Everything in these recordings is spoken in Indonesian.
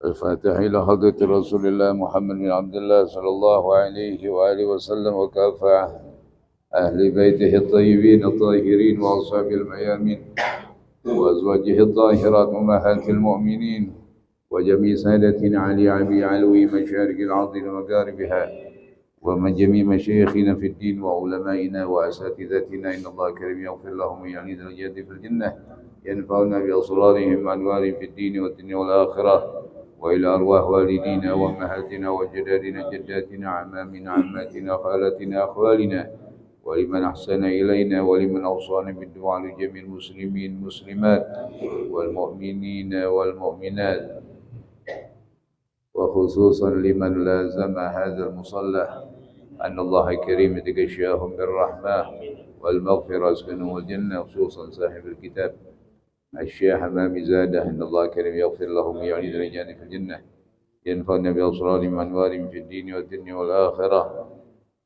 الفاتحة إلى حضرة رسول الله محمد بن عبد الله صلى الله عليه وآله وسلم وكافة أهل بيته الطيبين الطاهرين وأصحابه الميامين وأزواجه الطاهرات أمهات المؤمنين وجميع سادتنا علي أبي علوي مشارق الأرض ومغاربها ومن جميع مشايخنا في الدين وعلمائنا وأساتذتنا إن الله كريم يغفر لهم ويعني درجات في الجنة ينفعنا بأسرارهم وأنوار في الدين والدنيا والآخرة وإلى أرواح والدينا وأمهاتنا وجدادنا جداتنا عمامنا عماتنا خالاتنا أخوالنا ولمن أحسن إلينا ولمن أوصانا بالدعاء لجميع المسلمين المسلمات والمؤمنين والمؤمنات وخصوصا لمن لازم هذا المصلى أن الله كريم يتغشاهم بالرحمة والمغفرة اسكنهم الجنة خصوصا صاحب الكتاب الشيخ حمامي زاده إن الله كريم يغفر لهم ويعلي درجات في الجنة ينفعنا بأسرارهم وأنوارهم في الدين والدنيا والآخرة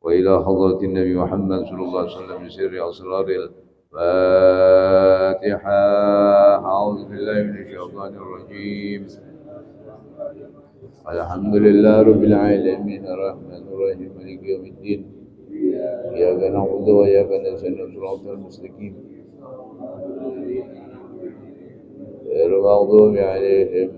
وإلى حضرة النبي محمد صلى الله عليه وسلم بسر أسرار الفاتحة. أعوذ بالله من الشيطان الرجيم. الحمد لله رب العالمين الرحمن الرحيم مالك يوم الدين إياك نعبد وإياك نستعين صراط المستقيم غير المغضوب عليهم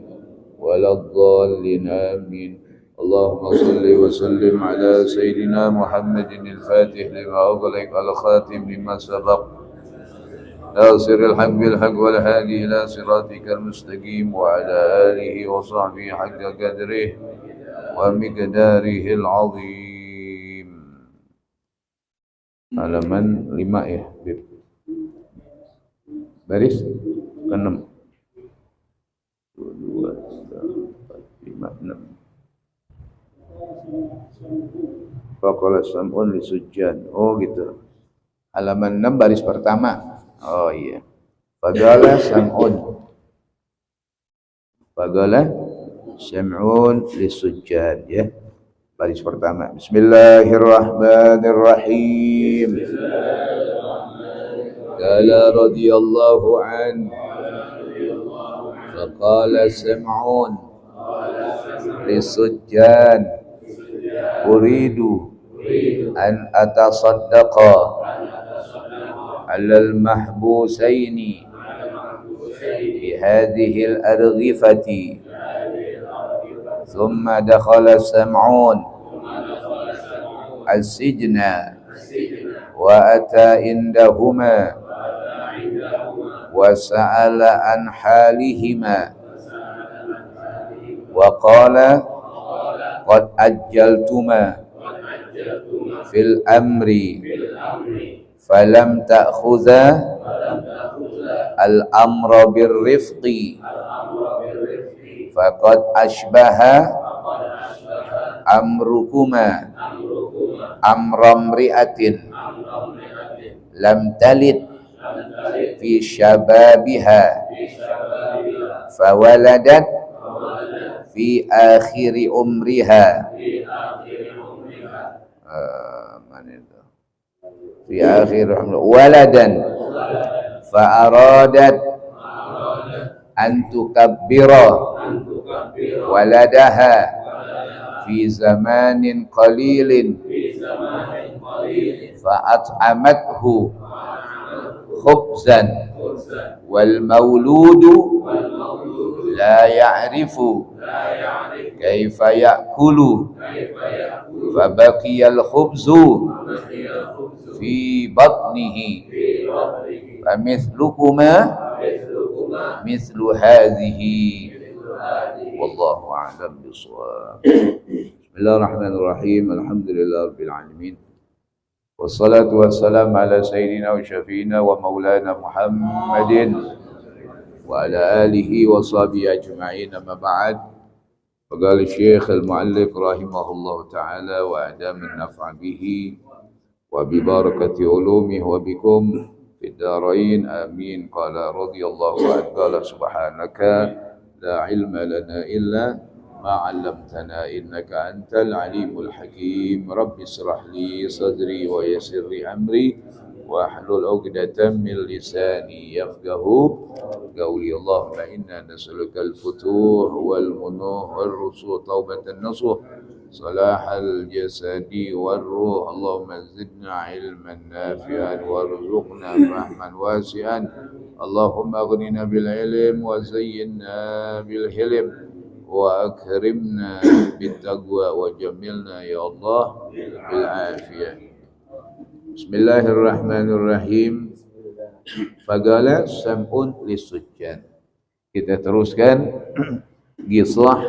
ولا الضالين آمين. اللهم صل وسلم على سيدنا محمد الفاتح لما أغلق الخاتم لما سبق ناصر الحق بالحق والهادي إلى صراطك المستقيم وعلى آله وصحبه حق قدره ومقداره العظيم. Halaman 5 ya, Bib. Baris ke-6. 2, 3, 4, 5, 6. Faqala sam'un lisujjan. Oh gitu. Halaman 6 baris pertama. Oh iya. Faqala sam'un. Faqala sam'un lisujjan ya. Baris pertama. Bismillahirrahmanirrahim. Qala radhiyallahu an. Faqala sam'un lisujjan. Uridu an atasaddaqa ala al-mahbusaini bihadhihi al-arghifati thumma dakhala sam'un as-sijna wa ata indahuma wa sa'ala an halihima wa qala qad ajjaltuma fil amri falam ta'khudha al amra birrifqi faqad ashbaha amrukuma amram ri'atin lam talid fi shababiha fawaladat fi akhiri umriha fi akhir waladan fa aradat an tukabbira waladaha fi zamanin qalilin fa at'amathu khubzan wal mauludu la ya'rifu kaifa ya'kulu fa baqiyal khubzu fi batnihi fa mithlukuma mithlu hadhihi wallahu a'lam bissawab. Bismillahirrahmanirrahim. Alhamdulillahirabbil alamin. Wassalatu wassalamu ala sayyidina wa syafiina wa maulana Muhammadin wa ala alihi wa sahbihi ajma'in. Amma ba'd. Faqala Syekh al-Mu'allif rahimahullahu ta'ala wa adama an-naf'a bihi wa bi barakati ulumihi wa bikum fid darain amin. Qala radhiyallahu anhu qala subhanaka la ilma lana illa ma 'allamtana innaka antal alimul hakim. Rabbi israh li sadri wa yassir li amri wahlul 'uqdatam min lisani yafqahu qawli. Allahumma inna nas'aluka al-futuh wal munuh wal rusuh taubatan nasuh salahal jasadi wal ruh. Allahumma zidna ilman nafi'an warzuqna fahman wasi'an. Allahumma aghnina bil ilm wa zayyinna bil hilm wa akrimna bit taqwa wa jamilna ya Allah bil afiyah. Bismillahirrahmanirrahim. Faqala sam'un lisujjan. Kita teruskan kisah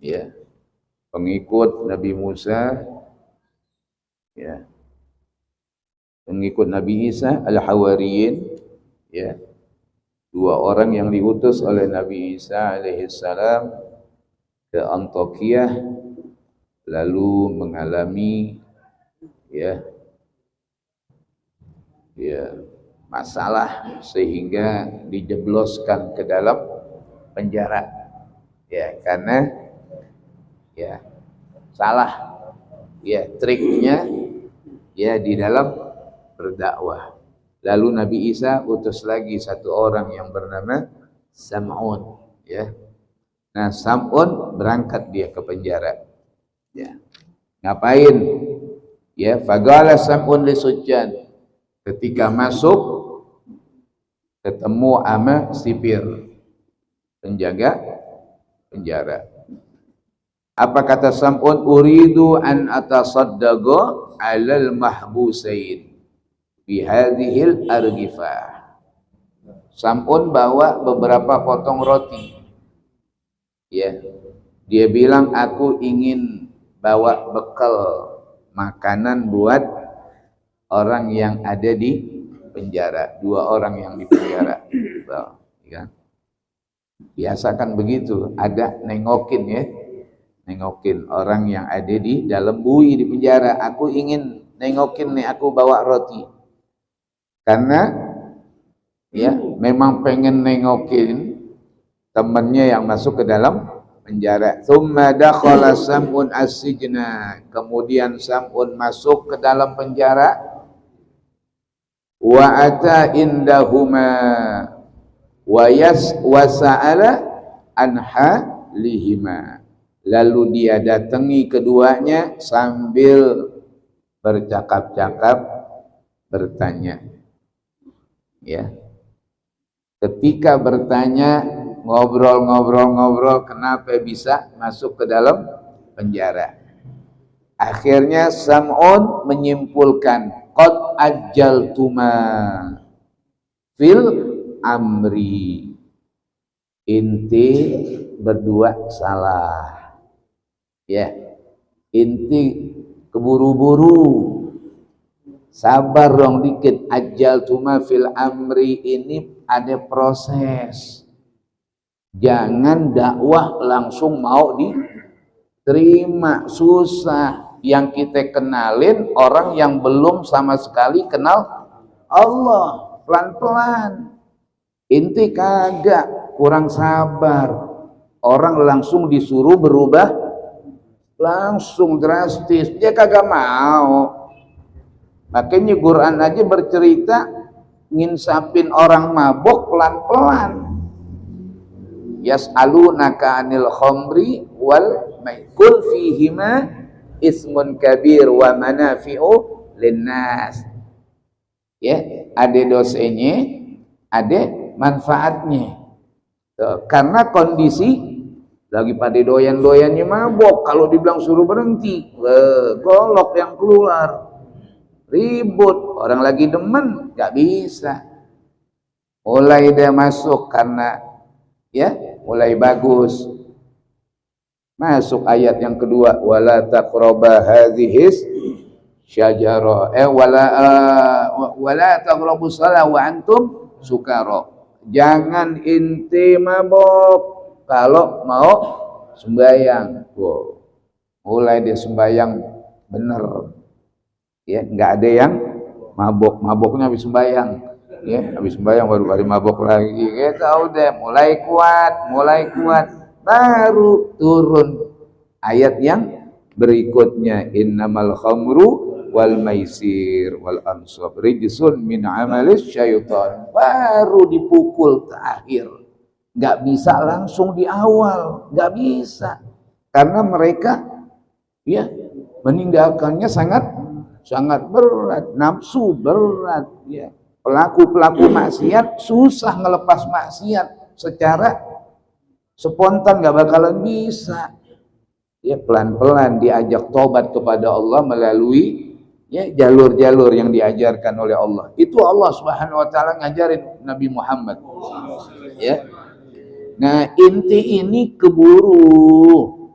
ya pengikut Nabi Musa ya, pengikut Nabi Isa al-Hawariyin ya, dua orang yang diutus oleh Nabi Isa alaihissalam ke Antioquia lalu mengalami ya masalah sehingga dijebloskan ke dalam penjara ya, karena ya salah ya triknya ya di dalam berdakwah. Lalu Nabi Isa utus lagi satu orang yang bernama Sam'un ya. Nah, Sam'un berangkat dia ke penjara. Ya. Ngapain? Ya, faqala Sam'un lisujjan. Ketika masuk ketemu ama sipir penjaga penjara. Apa kata Sam'un? Uridu an atasaddaqa 'alal mahbusain bihadhil argifah. Sam'un bawa beberapa potong roti. Ya. Dia bilang aku ingin bawa bekal makanan buat orang yang ada di penjara, dua orang yang di penjara. Ya. Biasa kan begitu, ada nengokin ya. Nengokin orang yang ada di dalam bui di penjara. Aku ingin nengokin nih, aku bawa roti. Karena ya memang pengen nengokin temannya yang masuk ke dalam penjara. Tsumma dakhala Sam'un as-sijna. Kemudian Sam'un masuk ke dalam penjara. Wa ata indahuma wa sa'ala anha lihima. Lalu dia datangi keduanya sambil bercakap-cakap, bertanya. Ya. Ketika bertanya, ngobrol, kenapa bisa masuk ke dalam penjara? Akhirnya Sam'un menyimpulkan, qad ajjaltuma fil amri. Inti berdua salah. Ya, inti keburu-buru. Sabar dong dikit. Ajjaltuma fil amri ini ada proses. Jangan dakwah langsung mau diterima, susah. Yang kita kenalin orang yang belum sama sekali kenal Allah, pelan-pelan. Inti kagak, kurang sabar. Orang langsung disuruh berubah, langsung drastis, dia kagak mau. Makanya Quran aja bercerita nginsapin orang mabuk pelan-pelan. Yas'alunaka 'anil khamri wal maisir fihima ismun kabir wa manafi'u linnas. Ya, ada dosanya, ada manfaatnya. Tuh, karena kondisi lagi pada doyan-doyannya mabok, kalau dibilang suruh berhenti, golok yang keluar. Ribut, orang lagi demen nggak bisa. Mulai dia masuk karena ya mulai bagus. Masuk ayat yang kedua, wala taqraba hadhis syajara wala taqrabu shalah wa antum sukara. Jangan inti mabok kalau mau sembahyang. Wow. Mulai dia sembahyang bener. Ya, nggak ada yang maboknya habis sembahyang. Ya, habis sembahyang baru hari mabok lagi. Kita udah mulai kuat, baru turun ayat yang berikutnya, innamal khamru wal maisir wal ansab rijsun min amalis syaitan. Baru dipukul terakhir. Nggak bisa langsung di awal, nggak bisa. Karena mereka ya meninggalkannya sangat berat, nafsu berat ya. Pelaku-pelaku maksiat susah ngelepas maksiat secara spontan, nggak bakalan bisa. Ya pelan-pelan diajak tobat kepada Allah melalui ya jalur-jalur yang diajarkan oleh Allah. Itu Allah Subhanahu wa taala ngajarin Nabi Muhammad. Ya. Nah, inti ini keburu,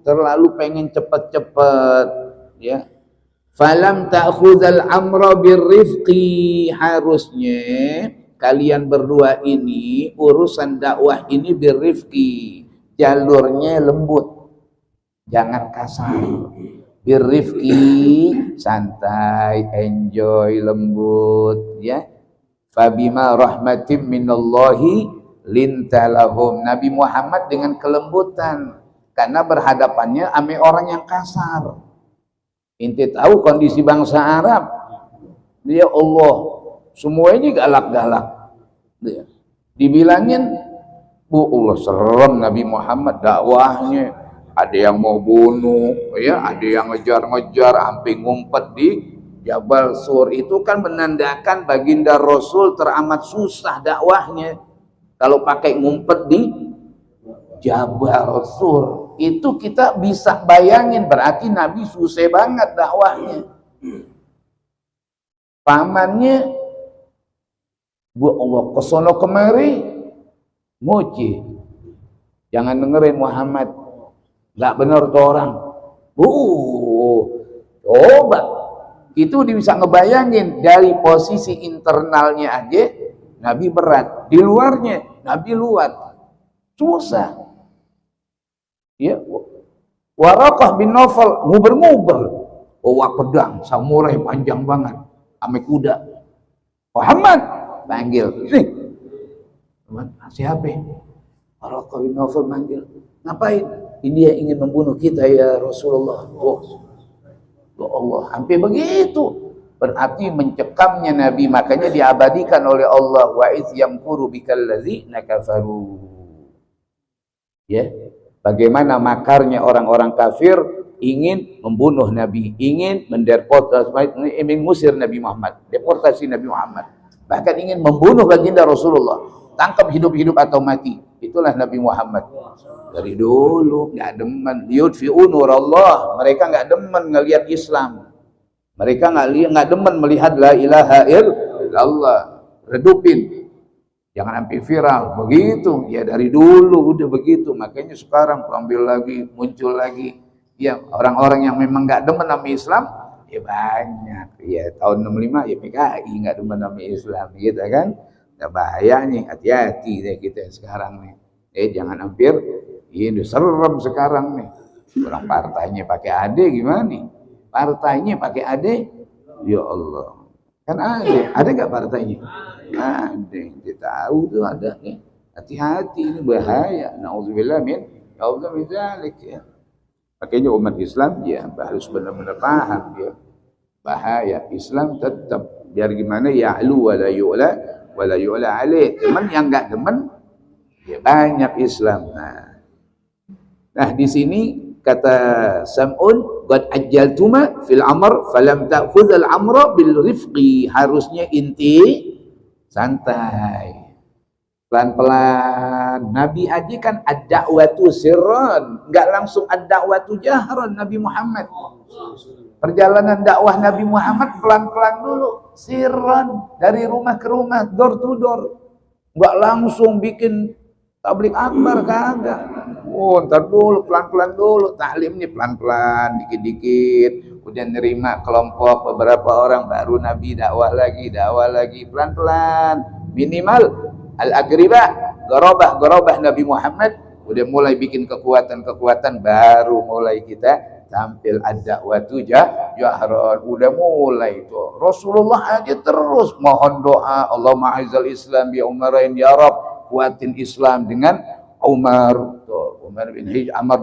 terlalu pengen cepet-cepet ya. Falam ta'khudhal amra birrifqi, harusnya kalian berdua ini urusan dakwah ini birrifqi, jalurnya lembut, jangan kasar. Birrifqi, santai, enjoy, lembut ya. Fabima rahmatim minallahi lintalahum, Nabi Muhammad dengan kelembutan karena berhadapannya ame orang yang kasar. Inti tahu kondisi bangsa Arab, dia Allah semuanya galak-galak. Dibilangin, bu Allah serem Nabi Muhammad dakwahnya. Ada yang mau bunuh, ya, ada yang ngejar-ngejar, sampai ngumpet di Jabal Sur. Itu kan menandakan baginda Rasul teramat susah dakwahnya. Kalau pakai ngumpet di Jabal Sur, itu kita bisa bayangin berarti Nabi susah banget dakwahnya. Pamannya, bu Allah kesono kemari, moci, jangan dengerin Muhammad, nggak bener tuh orang. Coba, itu bisa ngebayangin dari posisi internalnya aja, Nabi berat, di luarnya Nabi luat, susah. Ya, Waraqah bin Nawfal nguber-nguber, bawa pedang, samurai panjang banget, ame kuda. Muhammad panggil, nih, siapa? Waraqah bin Nawfal manggil, ngapain? Ini dia ingin membunuh kita ya Rasulullah. Ya Allah, hampir begitu. Berarti mencekamnya Nabi, makanya diabadikan oleh Allah, wa iz yamkuru bikal ladzina kafaru. Ya. Bagaimana makarnya orang-orang kafir ingin membunuh Nabi, ingin mengusir Nabi Muhammad, deportasi Nabi Muhammad, bahkan ingin membunuh baginda Rasulullah, tangkap hidup-hidup atau mati. Itulah Nabi Muhammad. Dari dulu nggak demen, yudfi'u nurallah, mereka nggak demen ngelihat Islam, mereka nggak demen melihat la ilaha illallah, redupin. Jangan sampai viral, begitu. Ya dari dulu udah begitu, makanya sekarang ambil lagi, muncul lagi. Ya orang-orang yang memang nggak demen sama Islam, ya banyak. Ya tahun 65 ya PKI nggak demen sama Islam, gitu kan? Nah, bahaya nih, hati-hati deh kita sekarang nih. Jangan hampir, ini serem sekarang nih. Orang partainya pakai AD gimana nih? Partainya pakai AD, ya Allah. Kan ada nggak partainya? Ada, kita tahu tuh ada nih. Hati-hati, ini bahaya. Nauzubillah min dzalik ya. Makanya umat Islam ya harus benar-benar paham ya. Bahaya Islam tetap biar gimana ya'lu wala yu'la alaih. Teman yang enggak demen ya banyak Islam. Nah di sini kata Sam'un, qad ajjaltuma fil amr falam ta'khudh al amra bil rifqi, harusnya inti santai, pelan-pelan. Nabi aja kan ad-da'watu sirran, nggak langsung ad-da'watu jahran. Nabi Muhammad perjalanan dakwah Nabi Muhammad pelan-pelan dulu, sirran, dari rumah ke rumah, door to door, nggak langsung bikin tablik akbar, kagak. Ntar dulu, pelan-pelan dulu, taklimnya pelan-pelan, dikit-dikit, kemudian nerima kelompok beberapa orang, baru Nabi dakwah lagi, pelan-pelan. Minimal al-agriba, gerobah Nabi Muhammad, udah mulai bikin kekuatan, baru mulai kita tampil ad-da'watu jahran. Udah mulai tuh. Rasulullah aja terus mohon doa, Allahumma a'izzal Islam bi Umarain ya Rabb, kuatin Islam dengan Umar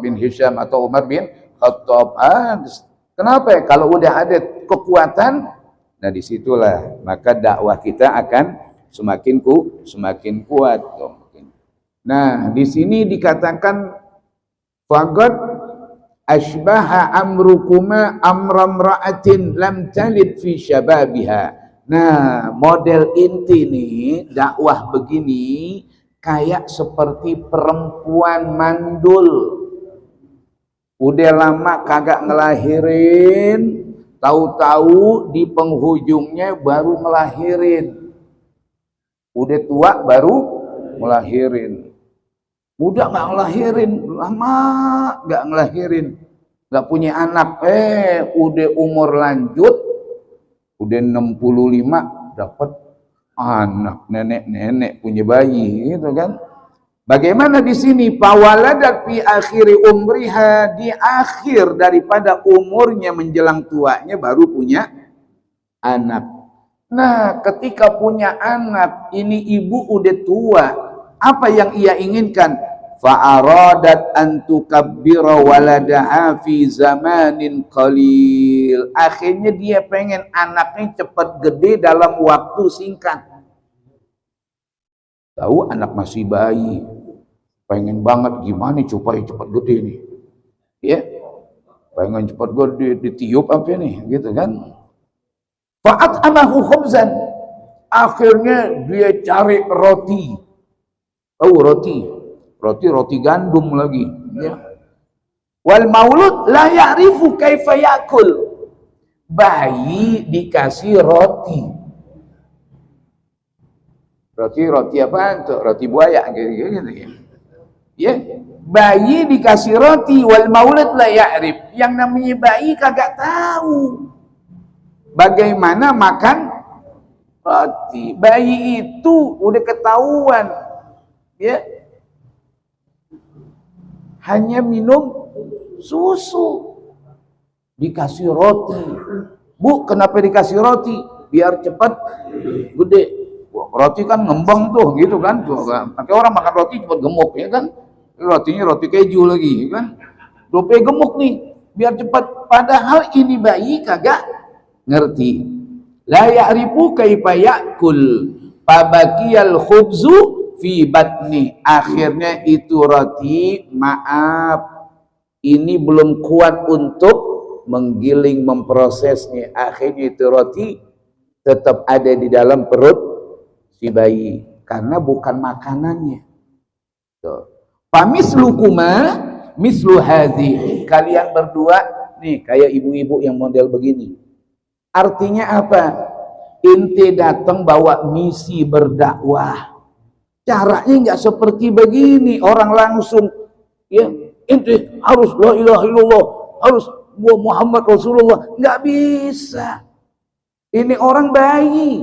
bin Hisham atau Umar bin Khattab. Kenapa ya? Kalau udah ada kekuatan, nah disitulah maka dakwah kita akan semakin kuat. Nah, di sini dikatakan faqad asbaha amrukuma amram ra'atin lam talid fi syababiha. Nah, model inti nih dakwah begini kayak seperti perempuan mandul. Udah lama kagak ngelahirin, tahu-tahu di penghujungnya baru ngelahirin. Udah tua baru ngelahirin. Muda nggak ngelahirin, lama nggak ngelahirin, nggak punya anak. Udah umur lanjut, udah 65 dapat anak, nenek punya bayi, gitu kan? Bagaimana di sini? Pawaladat fi akhiri umriha, di akhir daripada umurnya menjelang tuanya baru punya anak. Nah, ketika punya anak, ini ibu udah tua. Apa yang ia inginkan? Fa'aradat an tukabbira waladaha fi zamanin qalil. Akhirnya dia pengen anaknya cepat gede dalam waktu singkat. Tahu anak masih bayi, pengen banget gimana supaya cepat gede nih. Ya, pengen cepat gede, ditiup apa nih, gitu kan? Fa'at amahu khubzan. Akhirnya dia cari roti. Tahu roti gandum lagi, ya. Wal maulud la ya'rifu kaifa yakul. Bayi dikasih roti. Roti apaan tuh? Roti buaya gitu ya. Ya, bayi dikasih roti, wal maulud la ya'rif. Yang namanya bayi kagak tahu bagaimana makan roti. Bayi itu udah ketahuan, ya, hanya minum susu, dikasih roti. Bu, kenapa dikasih roti? Biar cepat gede. Wah, roti kan ngembang tuh, gitu kan? Pakai orang makan roti cepat gemuk, ya kan? Rotinya roti keju lagi, kan? Dope gemuk nih, biar cepat. Padahal ini bayi kagak ngerti. La ya'rifu kaifa ya'kul, fabaqiyal khubzu fi batni. Akhirnya itu roti, maaf, ini belum kuat untuk menggiling, memprosesnya. Akhirnya itu roti tetap ada di dalam perut si bayi karena bukan makanannya. Famislukuma mislu hadhi. Kalian berdua nih kayak ibu-ibu yang model begini. Artinya apa? Inti datang bawa misi berdakwah. Caranya nggak seperti begini, orang langsung, ya, inti harus la ilaha illallah, harus Muhammad Rasulullah. Nggak bisa. Ini orang bayi,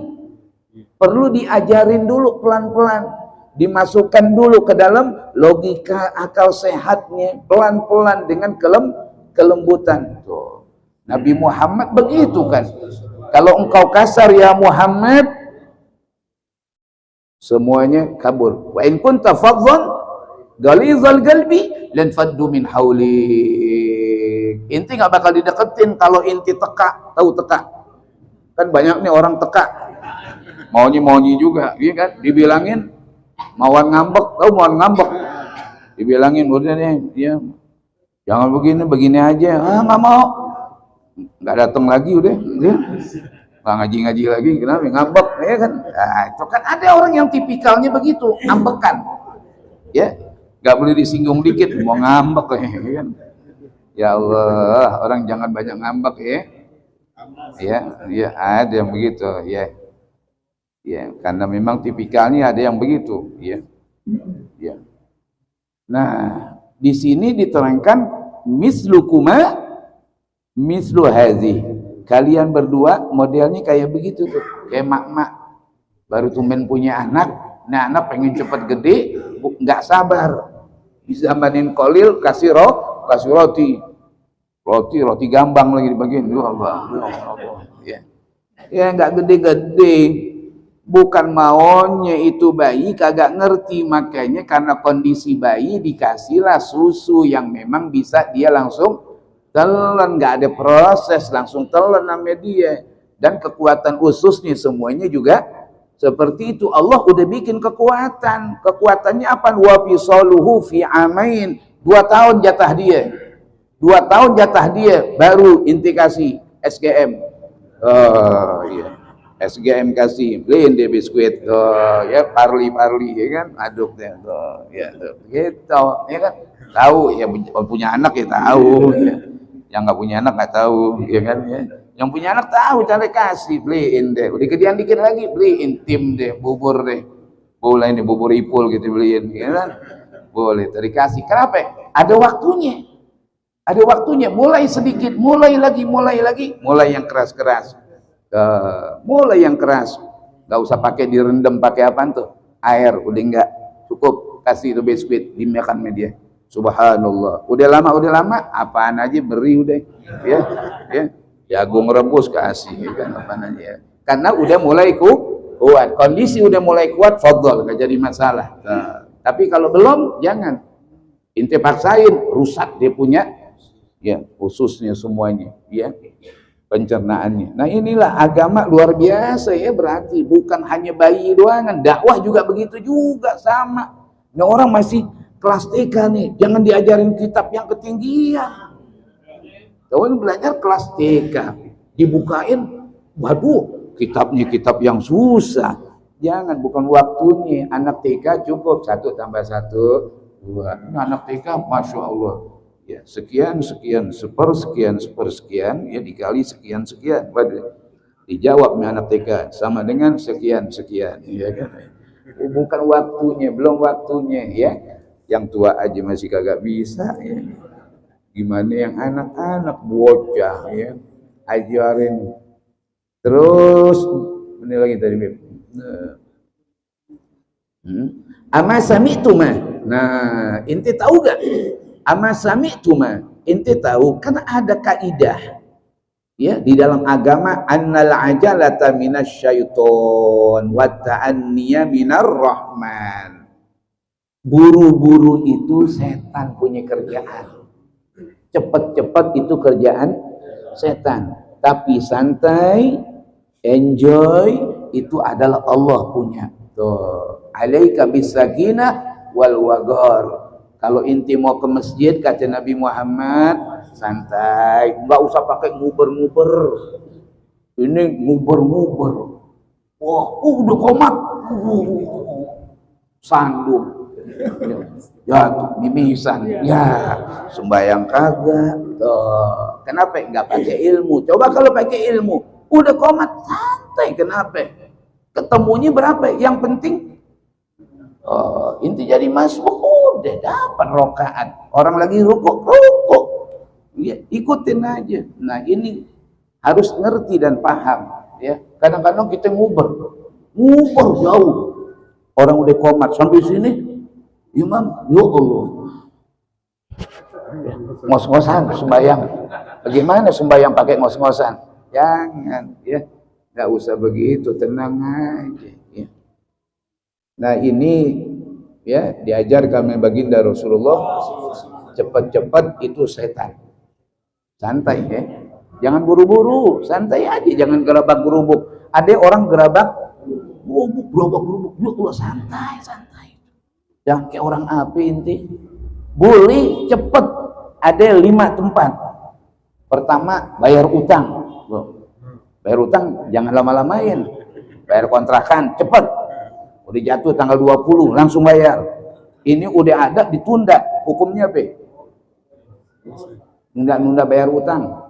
perlu diajarin dulu pelan-pelan, dimasukkan dulu ke dalam logika akal sehatnya, pelan-pelan dengan kelembutan. Tuh. Nabi Muhammad begitu kan. Kalau engkau kasar ya Muhammad, semuanya kabur. Wa in kunta fadhan ghalizal qalbi lan faddu min haulik. Inti nggak bakal dideketin kalau inti teka. Tahu teka? Kan banyak nih orang teka. Maunya juga, iya kan? Dibilangin mauan ngambek, tahu mauan ngambek. Dibilangin udah nih, ya. Jangan begini aja. Nggak mau. Nggak datang lagi udah, ya. Nggak ngaji lagi, kenapa ngambek, ya kan? Nah, itu kan ada orang yang tipikalnya begitu, ngambekan, ya, nggak boleh disinggung dikit, mau ngambek, ya kan? Ya Allah, orang jangan banyak ngambek, ya, ada yang begitu, ya, karena memang tipikalnya ada yang begitu, ya. Nah, di sini diterangkan mislukuma mislu hadzi. Kalian berdua modelnya kayak begitu tuh, kayak mak-mak baru tumben punya anak. Nah, anak pengen cepat gede, nggak sabar. Di zamanin kolil kasih roti gambang lagi dibagiin. Allah. Ya nggak gede-gede. Bukan maunya itu bayi kagak ngerti, makanya karena kondisi bayi dikasihlah susu yang memang bisa dia langsung telan, nggak ada proses, langsung telan sama dia. Dan kekuatan ususnya semuanya juga seperti itu. Allah udah bikin kekuatan. Kekuatannya apa? Wa fisaluhu fi amain. 2 tahun jatah dia. 2 tahun jatah dia baru inti kasih SGM. Oh iya. SGM kasih, beliin dia biskuit. Oh ya, parli ya kan, aduk deh. Oh ya, gitu ya kan. Tahu ya, punya anak ya tahu ya. Yang nggak punya anak nggak tahu ya kan ya. Yang punya anak tahu cara kasih, beliin deh. Udah gedean dikit lagi, beliin tim deh, bubur deh. Boleh ini bubur ipul gitu beliin, ya kan? Boleh, dikasih. Kenapa? Ada waktunya. Ada waktunya, mulai sedikit, mulai lagi, mulai yang keras-keras. Mulai yang keras. Gak usah pakai direndam, pakai apa tuh? Air, udah enggak. Cukup kasih itu biskuit, dimakan media. Subhanallah. Udah lama, apaan aja beri udah. Ya, ya. Jagung rebus kasih, kan apaan aja. Karena udah mulai kuat. Kondisi udah mulai kuat, fadhol, gak jadi masalah. Tapi kalau belum, jangan. Inti paksain, rusak dia punya ya ususnya semuanya, ya pencernaannya. Nah inilah agama luar biasa ya, berarti bukan hanya bayi doang, dakwah juga begitu juga sama. Nah orang masih kelas TK nih, jangan diajarin kitab yang ketinggian. Kawan belajar kelas TK, dibukain, waduh kitabnya kitab yang susah. Jangan, bukan waktunya. Anak TK cukup 1 + 1 = 2. Ini anak TK, masya Allah. Ya, sekian, sepersekian, ya dikali sekian. Waduh, dijawab anak TK sama dengan sekian, ya kan? Bukan waktunya, belum waktunya, ya. Yang tua aja masih kagak bisa, ya. Gimana yang anak-anak bocah, ya, ajarin. Terus, ini lagi tadi, Beb. Ama sami'tuma. Nah, inti tahu gak? Ama sami'tuma, ente tahu kan ada kaidah ya di dalam agama, annal ajalata minasyaiton wa ta'anniya minar rahman. Buru-buru itu setan punya kerjaan. Cepat-cepat itu kerjaan setan. Tapi santai, enjoy itu adalah Allah punya. Tuh, alaika bisakinah wal waghar. Kalau inti mau ke masjid, kata Nabi Muhammad, santai, nggak usah pakai nguber-nguber. Ini nguber-nguber. Wah, udah komat. Sandung. Jatuh, mimisan. Ya, sembahyang kagak. Tuh. Kenapa? Nggak pakai ilmu. Coba kalau pakai ilmu, udah komat, santai. Kenapa? Ketemunya berapa? Yang penting, inti jadi masuk. Udah dapat rokaat. Orang lagi rukuk, ya, ikutin aja. Nah ini harus ngerti dan paham, ya. Kadang-kadang kita nguber jauh. Orang udah komat sampai sini, imam, ya Allah, ngos-ngosan sembahyang. Bagaimana sembahyang pakai ngos-ngosan? Jangan, ya, nggak usah begitu, tenang aja. Ya. Nah ini, ya, diajarkan baginda Rasulullah, cepat-cepat itu setan. Santai, ya. Jangan buru-buru, santai aja, jangan gerabak-gerubuk. Ada orang gerabak, gerabak-gerubuk, yuk santai. Jangan kayak orang api inti. Boleh cepet. Ada 5 tempat. Pertama, bayar utang. Bayar utang jangan lama-lamain. Bayar kontrakan cepet. Udah jatuh tanggal 20, langsung bayar. Ini udah ada, ditunda. Hukumnya apa? Nunda bayar utang.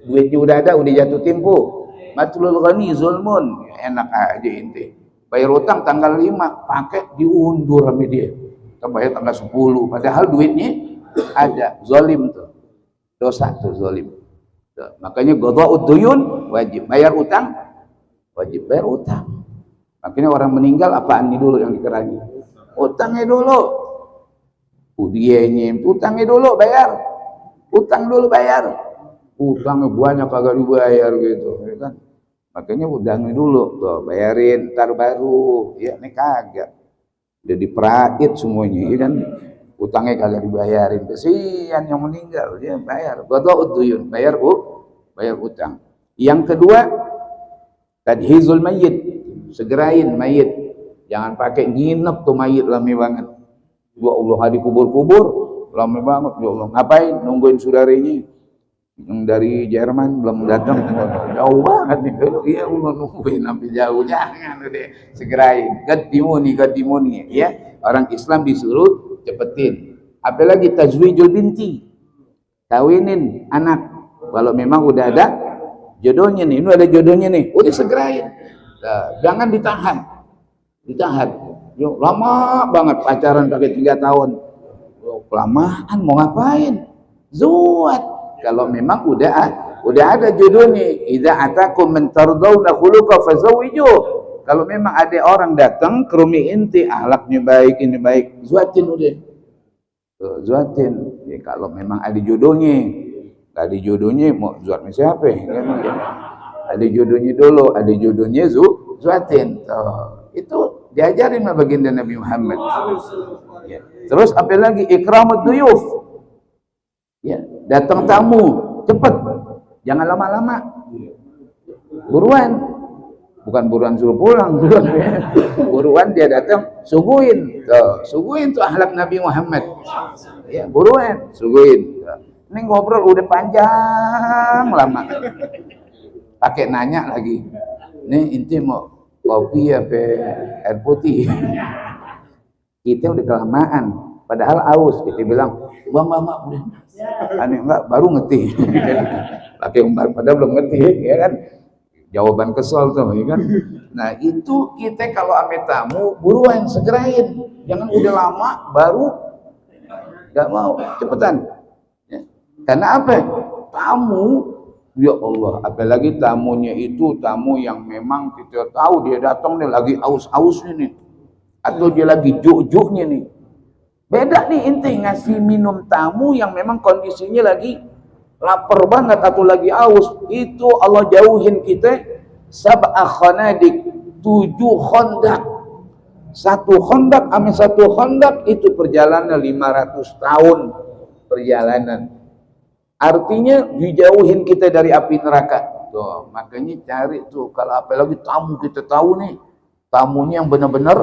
Duitnya udah ada, udah jatuh tempo. Matlul ghani zulmun. Enak aja inti. Bayar utang tanggal 5, pakai diundur sama dia. Kita bayar tanggal 10. Padahal duitnya ada. Zalim tuh. Dosa tuh zalim. Tuh. Makanya qadha'ud duyun wajib. Bayar utang wajib bayar utang. Makanya orang meninggal apaan nih dulu yang dikerangi? Utangnya dulu. Udianya, utangnya dulu bayar. Utang dulu bayar. Utangnya banyak kagak dibayar gitu, ya kan? Makanya utangnya dulu, tuh bayarin, ntar baru. Ya ini kagak. Udah diperait semuanya, ya kan? Utangnya kagak dibayarin, kesian yang meninggal, dia bayar. Qada'ud duyun, bayar utang. Yang kedua, tadhizul mayyit, segerain mayit. Jangan pakai nginep tuh mayit lama banget. Ya Allah, hari kubur-kubur lama banget. Ya Allah, ngapain nungguin saudaranya yang dari Jerman belum datang? Jauh banget nih. Ya Allah, nungguin sampai jauh. Jangan deh, segerain. Gadimuni ya. Orang Islam disuruh cepetin. Apalagi tajwijul binti, kawinin anak. Kalau memang udah ada jodohnya nih, ini ada jodohnya nih, udah segerain. Nah, jangan ditahan. Yo, lama banget pacaran pakai 3 tahun. Yo, kelamaan mau ngapain? Zuat. Kalau memang udah ada jodohnya. Idza atakum man tardawna khuluqa fazawiju. Kalau memang ada orang datang ke rumah inti, akhlaknya baik, ini baik, zuatin udah. Zuatin. Ya, kalau memang ada jodohnya. Gak ada jodohnya mau zuat siapa? Ada jodohnya dulu, ada jodohnya zuatin. Itu diajarin sama baginda Nabi Muhammad. Ya. Terus apa lagi? Ikramud duyuf. Ya, datang tamu, cepet. Jangan lama-lama. Buruan. Bukan buruan suruh pulang, buruan dia datang, suguhin. Suguhin tuh akhlak Nabi Muhammad. Ya, buruan, suguhin. Ini ngobrol udah panjang lama. Pakai nanya lagi. Nih inti mau kopi apa air putih? Kita udah kelamaan. Padahal aus. Kita bilang, bang, udah. Aneh enggak, baru ngerti. Pakai umbar, padahal belum ngerti, ya kan? Jawaban kesel tuh, ya kan? Nah itu kita kalau ame tamu buruan segerain, jangan udah lama baru nggak mau, cepetan. Ya. Karena apa? Tamu, ya Allah, apalagi tamunya itu tamu yang memang kita tahu dia datang nih lagi aus-ausnya nih, atau dia lagi juk-juknya nih. Beda nih inti ngasih minum tamu yang memang kondisinya lagi lapar banget atau lagi aus, itu Allah jauhin kita sab'a khanadik, 7 khandak. 1 khandak ame 1 khandak itu perjalanan 500 tahun perjalanan. Artinya dijauhin kita dari api neraka. Tuh, makanya cari tuh kalau apalagi tamu kita tahu nih, tamunya yang benar-benar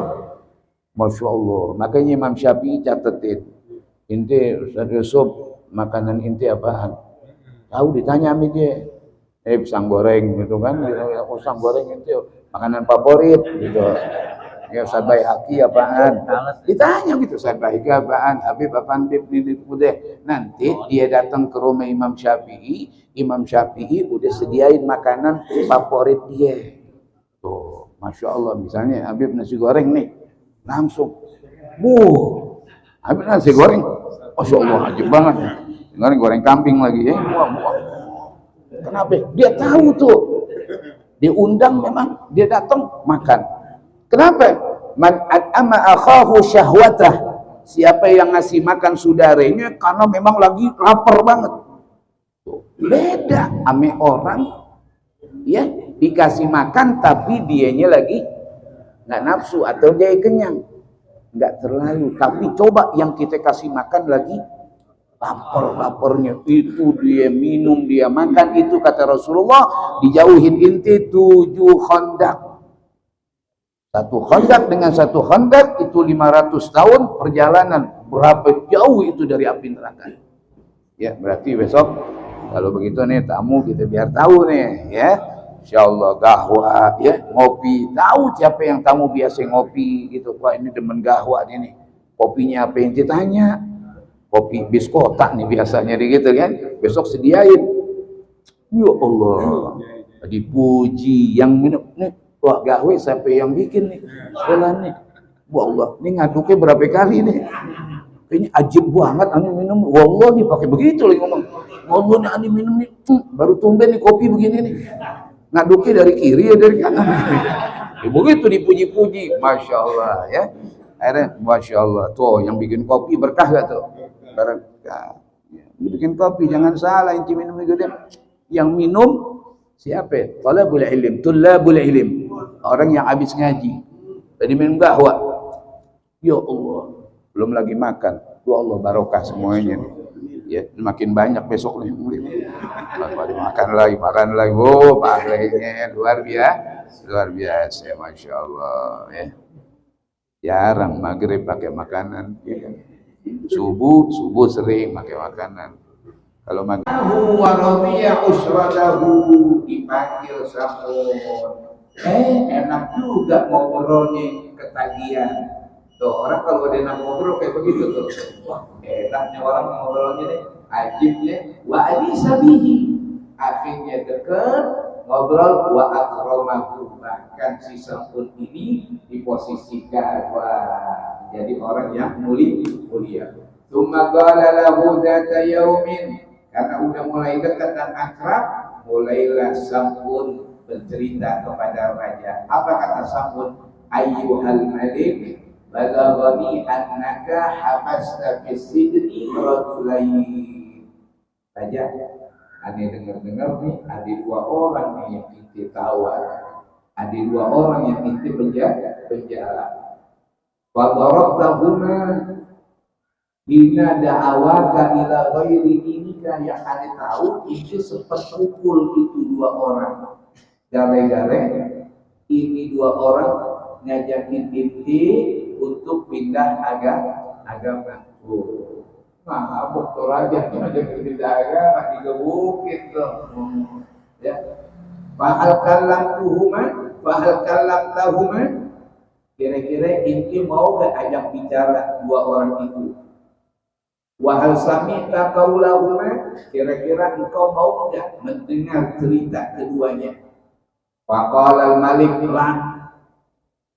Masya Allah. Makanya Imam Syafi'i catetin, inti Ustaz Yusuf makanan inti apaan? Tahu ditanya sama dia, pisang goreng gitu kan, pisang goreng itu makanan favorit gitu. Ya Ustaz Baihaqi apaan? Ditanya gitu, Ustaz Baihaqi apaan? Habib apaan? Udah. Nanti dia datang ke rumah Imam Syafi'i udah sediain makanan favorit dia. Tuh, Masya Allah, misalnya Habib nasi goreng nih, langsung, Habib nasi goreng, Masya Allah, ajib banget. Goreng kambing lagi ya. Kenapa? Dia tahu tuh. Diundang memang, dia datang makan. Kenapa? Man at'ama akhahu syahwatah. Siapa yang ngasih makan saudaranya karena memang lagi lapar banget. Tuh, beda ame orang ya dikasih makan tapi dianya lagi nggak nafsu atau dia kenyang. Nggak terlalu, tapi coba yang kita kasih makan lagi lapar-laparnya, itu dia minum, dia makan, itu kata Rasulullah dijauhin inti 7 khandak. 1 khandak dengan 1 khandak itu 500 tahun perjalanan. Berapa jauh itu dari api neraka. Ya, berarti besok kalau begitu nih tamu kita biar tahu nih ya. Insyaallah gahwa ya, ngopi. Tahu siapa yang tamu biasa ngopi gitu. Wah, ini demen gahwa ini. Kopinya apa yang ditanya? Kopi bis kotak nih biasanya gitu kan. Besok sediain. Ya Allah. Dipuji yang minum nih. Wah, gawe siapa yang bikin nih? Sekolah nih. Wah Allah, ini ngaduknya berapa kali nih? Kayaknya ajib banget ani minum. Wallah nih pakai begitu lagi ngomong. Wallah nih ani minum nih. Baru tumben nih kopi begini nih. Ngaduknya dari kiri ya dari kanan. Ya, begitu dipuji-puji. Masya Allah ya. Akhirnya Masya Allah. Tuh yang bikin kopi berkah gak tuh? Berkah. Ya, bikin kopi jangan salah. Yang minum siapa? Talabul ilm. Tullabul ilm. Orang yang habis ngaji. Tadi minum gahwa. Ya Allah. Belum lagi makan. Ya Allah barokah semuanya nih. Ya, makin banyak besok nih. Makan lagi. Oh, pahalanya luar biasa, masya Allah. Ya. Jarang maghrib pakai makanan. Ya. Subuh sering pakai makanan. Kalau maghrib. Waradiya usradahu dipanggil Sam'un. Enak juga ngobrolnya ketagihan. Tuh, orang kalau udah enak ngobrol kayak begitu tuh. Wah, enaknya orang ngobrolnya deh. Ajibnya wa alisabihi. Akhirnya dekat ngobrol wa akramahu. Bahkan si Sam'un ini diposisikan wah jadi orang yang mulia. Tsumma qala lahu dzata yaumin. Karena udah mulai dekat dan akrab, mulailah Sam'un bercerita kepada raja. Apa kata Sam'un? Ayyuhal malik, balaghani annaka habasta fi sidri rajulain. Raja, ada dengar-dengar nih, ada 2 orang nih yang kita tawar. Ada 2 orang yang kita penjara. Wa darabtahuma hina da'awaka ila ghairi dinika, yang ada tahu itu sempat pukul itu 2 orang. Gara-gara ini 2 orang ngajakin inti untuk pindah agama. Mabuk tuh raja ngajakin pindah agama, digebukin tuh. Ya. Fahal kallamtahuma, kira-kira inti mau gak ajak bicara 2 orang itu? Wahal sami'ta qaulahuma, kira-kira engkau mau enggak mendengar cerita keduanya? Faqala al-malik la.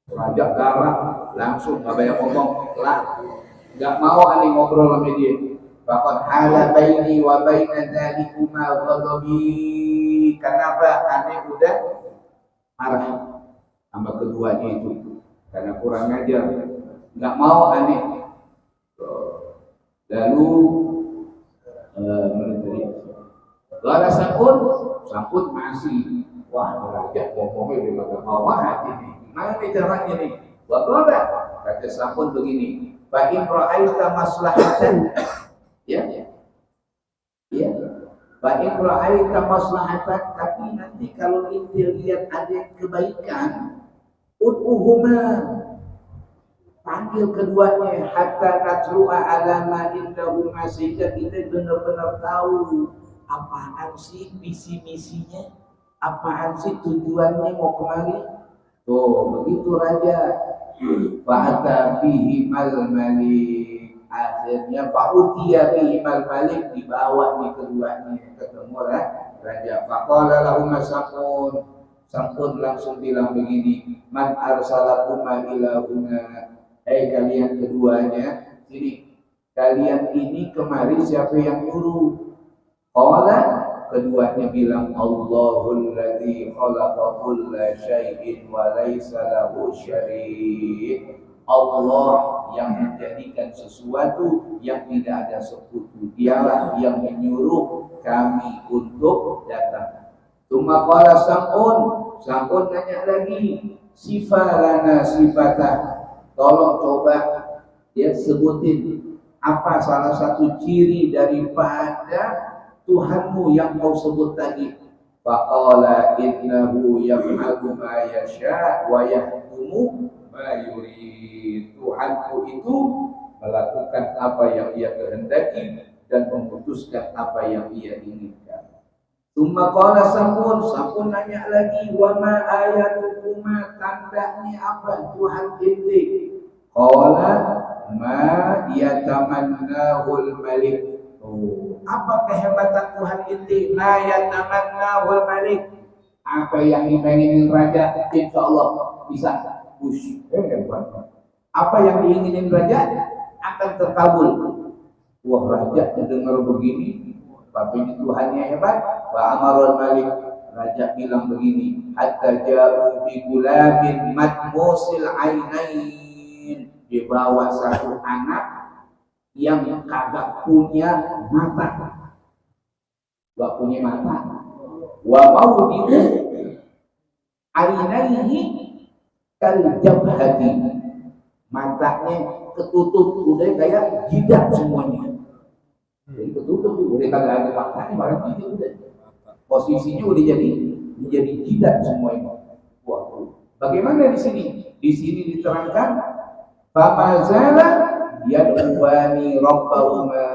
Raja garang langsung enggak banyak ngomong, la. Enggak mau ani ngobrol sama dia. Faqad hala baini wa baina dzalikuma ghadabi. Kenapa ani udah marah sama keduanya itu? Karena kurang ajar. Enggak mau ani. Lalu meneteri. Lalu Sam'un masih wah raja ngomongnya di bawah hati nih. Gimana nih caranya nih? Waqala kata Sam'un begini. Fa in ra'aita maslahatan. Ya. Fa in ra'aita maslahatan, tapi nanti kalau inti lihat ada kebaikan, ud'uhuma, panggil keduanya hatta natru'a ala ma indahuma, sehingga kita benar-benar tahu apaan sih visi-misinya, apaan sih tujuannya mau kemari. Tuh begitu raja. Fa'ata bihi mal-malik, akhirnya fa'utiya bihi mal-malik, dibawa nih keduanya ketemu raja. Faqala lahum Sam'un langsung bilang begini, man arsalakuma ila huna. Kalian keduanya, sini. Kalian ini kemari siapa yang nyuruh? Qala, keduanya bilang, Allahul ladzi khalaqa kulla syai'in wa laisa lahu syarik'. Allah yang menjadikan sesuatu yang tidak ada sekutu. Dialah yang menyuruh kami untuk datang. Tsumma qala Sam'un nanya lagi, sifalana sifatah. Tolong coba ya sebutin apa salah satu ciri daripada Tuhanmu yang kau sebut tadi. Faqala innahu yaf'alu ma yasha' wa yahkumu ma yurid. Tuhanku itu melakukan apa yang ia kehendaki dan memutuskan apa yang ia inginkan. Tsumma qala Sam'un nanya lagi, wa ma ayatukuma, tandanya apa Tuhan ente? Qala ma yatamannahul malik. Apa kehebatan Tuhan ente? La yatamannahul malik. Apa yang diinginin raja, insyaallah bisa. Apa yang diinginin raja akan terkabul. Wah, raja dengar begini, tapi Tuhannya hebat. Wa amarul malik, raja bilang begini, hatta ja'u bi gulamin matmusil ainain, dibawa satu anak yang kagak punya mata. Gak punya mata. Wa mawdi'u ainaihi kal jabhati, matanya ketutup, udah kayak jidat semuanya. Jadi ketutup, udah kagak ada matanya, barang itu udah posisinya udah jadi jidat semuanya. Wah, bagaimana di sini? Di sini diterangkan, famazala yad'uwani rabbahuma,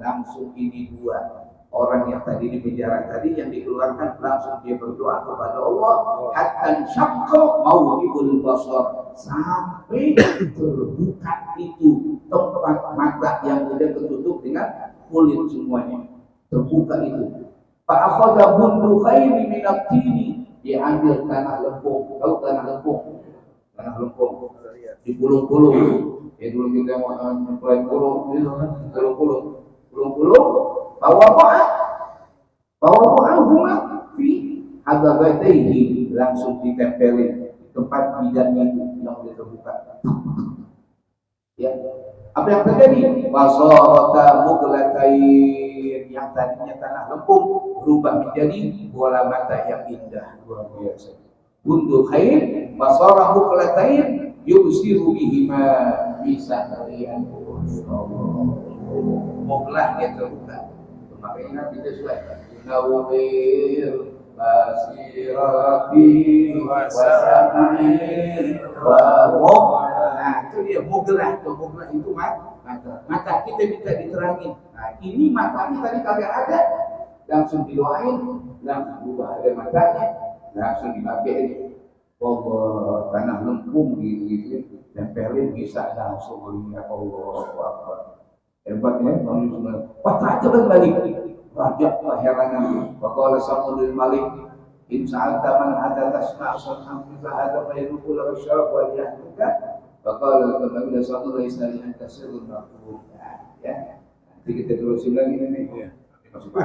langsung ini dua orang yang tadi di penjara tadi yang dikeluarkan langsung dia berdoa kepada Allah, hatta syaqqa mawdi'ul basar, sampai terbuka itu tempat mata yang udah ketutup dengan kulit semuanya, terbuka itu. Fa akhadha bundukaini min at-tini, diambil tanah lempung. Tahu tanah lempung? Tanah lempung digulung-gulung. Ya dulu kita mau mulai gulung-gulung. Bawah fi hadabataihi, langsung ditempelin tempat bidangnya itu yang sudah terbuka. Ya, apa yang terjadi? Wasarata mughlatain, yang tadinya tanah lempung berubah menjadi bola mata yang indah, luar biasa. Bundu khair wasara mughlatain yubsiru bihima, bisa kalian mughlah dia terbuka. Makanya kita sudah nawir basirati wasamir wa mughlah. Nah, itu dia mughlah. Mughlah itu mata kita minta diterangin. Nah, ini matanya tadi kagak ada, langsung didoain, langsung berubah ada matanya, langsung dipakai. Allah, tanah lempung gitu, tempelin bisa langsung melihat. Allah Akbar. Hebatnya Bang Yusuf. Wah, raja balik. Raja keheranan. Waqala Samudul Malik, in sa'alta man hadza tasma' sun'an fa hadza bayrukul rasyab wal yahduka. Waqala Nabi sallallahu alaihi wasallam tasirul maqbul. Ya. Nanti kita terusin lagi nih. Masuk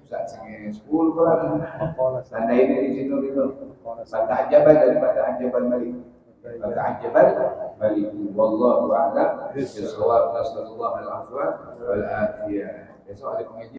saat sini 10 pelan. Tanda ini di situ gitu. Baca ajaban daripada ajaban Malik. Baca ajaban Malik. Wallahu a'lam. Bisawab. Nasallallahu alaihi wa sallam wal afiyah. Besok ada pengajian.